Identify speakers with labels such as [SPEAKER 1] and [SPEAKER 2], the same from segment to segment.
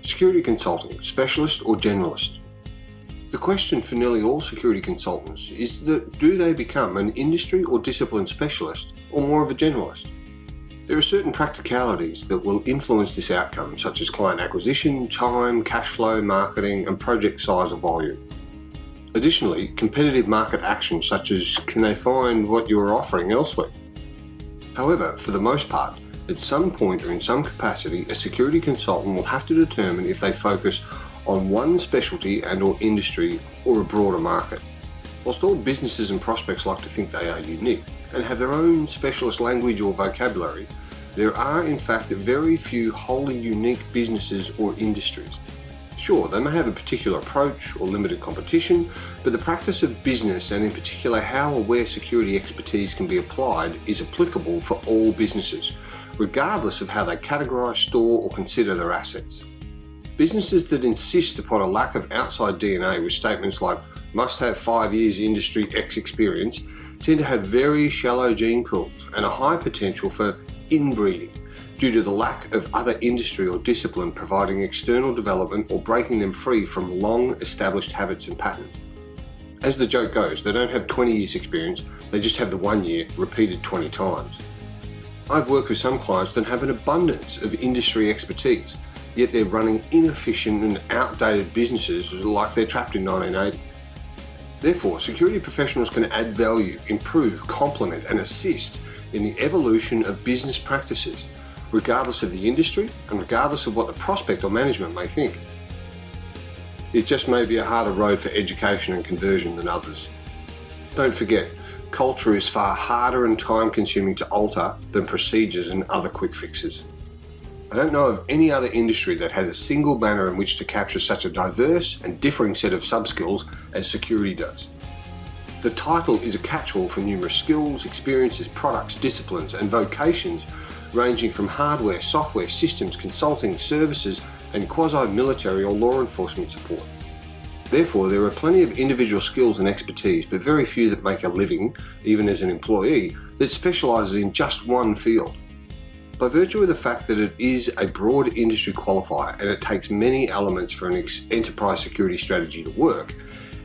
[SPEAKER 1] Security consulting, specialist or generalist? The question for nearly all security consultants is that do they become an industry or discipline specialist or more of a generalist? There are certain practicalities that will influence this outcome, such as client acquisition, time, cash flow, marketing, and project size or volume. Additionally, competitive market actions such as can they find what you are offering elsewhere? However, for the most part, at some point or in some capacity, a security consultant will have to determine if they focus on one specialty and/or industry or a broader market. Whilst all businesses and prospects like to think they are unique and have their own specialist language or vocabulary, there are in fact very few wholly unique businesses or industries. Sure, they may have a particular approach or limited competition, but the practice of business and in particular how or where security expertise can be applied is applicable for all businesses, regardless of how they categorise, store or consider their assets. Businesses that insist upon a lack of outside DNA with statements like must have 5 years industry X experience tend to have very shallow gene pools and a high potential for inbreeding due to the lack of other industry or discipline providing external development or breaking them free from long established habits and patterns. As the joke goes, they don't have 20 years experience, they just have the 1 year repeated 20 times. I've worked with some clients that have an abundance of industry expertise, yet they're running inefficient and outdated businesses like they're trapped in 1980. Therefore, security professionals can add value, improve, complement and assist in the evolution of business practices, regardless of the industry and regardless of what the prospect or management may think. It just may be a harder road for education and conversion than others. Don't forget, culture is far harder and time-consuming to alter than procedures and other quick fixes. I don't know of any other industry that has a single banner in which to capture such a diverse and differing set of sub-skills as security does. The title is a catch-all for numerous skills, experiences, products, disciplines and vocations ranging from hardware, software, systems, consulting, services and quasi-military or law enforcement support. Therefore, there are plenty of individual skills and expertise, but very few that make a living, even as an employee, that specialises in just one field. By virtue of the fact that it is a broad industry qualifier and it takes many elements for an enterprise security strategy to work,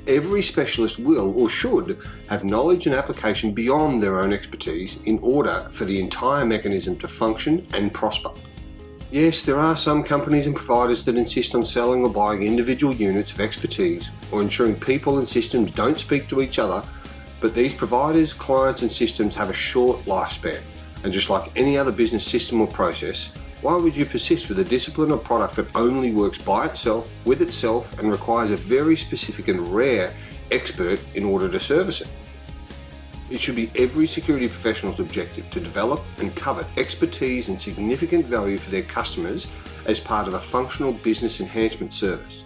[SPEAKER 1] every specialist will or should have knowledge and application beyond their own expertise in order for the entire mechanism to function and prosper. Yes, there are some companies and providers that insist on selling or buying individual units of expertise or ensuring people and systems don't speak to each other, but these providers, clients and systems have a short lifespan, and just like any other business system or process, why would you persist with a discipline or product that only works by itself, with itself, and requires a very specific and rare expert in order to service it? It should be every security professional's objective to develop and covet expertise and significant value for their customers as part of a functional business enhancement service.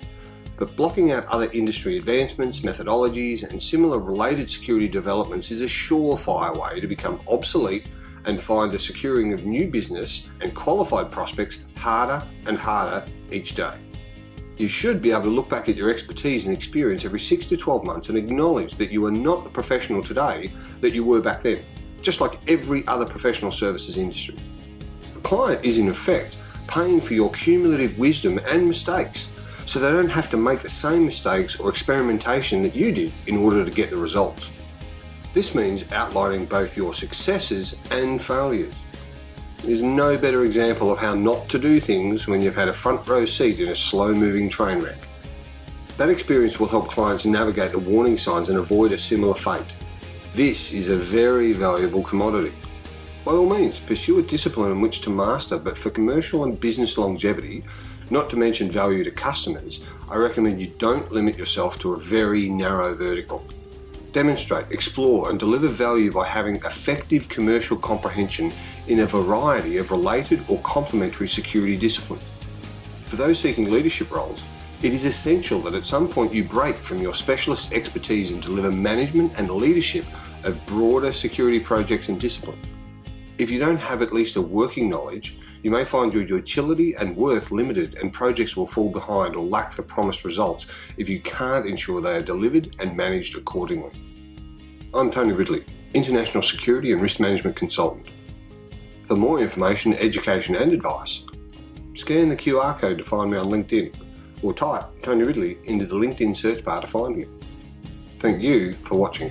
[SPEAKER 1] But blocking out other industry advancements, methodologies, and similar related security developments is a surefire way to become obsolete and find the securing of new business and qualified prospects harder and harder each day. You should be able to look back at your expertise and experience every 6 to 12 months and acknowledge that you are not the professional today that you were back then, just like every other professional services industry. The client is in effect paying for your cumulative wisdom and mistakes, so they don't have to make the same mistakes or experimentation that you did in order to get the results. This means outlining both your successes and failures. There's no better example of how not to do things when you've had a front row seat in a slow-moving train wreck. That experience will help clients navigate the warning signs and avoid a similar fate. This is a very valuable commodity. By all means, pursue a discipline in which to master, but for commercial and business longevity, not to mention value to customers, I recommend you don't limit yourself to a very narrow vertical. Demonstrate, explore and deliver value by having effective commercial comprehension in a variety of related or complementary security disciplines. For those seeking leadership roles, it is essential that at some point you break from your specialist expertise and deliver management and leadership of broader security projects and disciplines. If you don't have at least a working knowledge, you may find your utility and worth limited and projects will fall behind or lack the promised results if you can't ensure they are delivered and managed accordingly. I'm Tony Ridley, International Security and Risk Management Consultant. For more information, education and advice, Scan the QR code to find me on LinkedIn, or type Tony Ridley into the LinkedIn search bar to find me. Thank you for watching.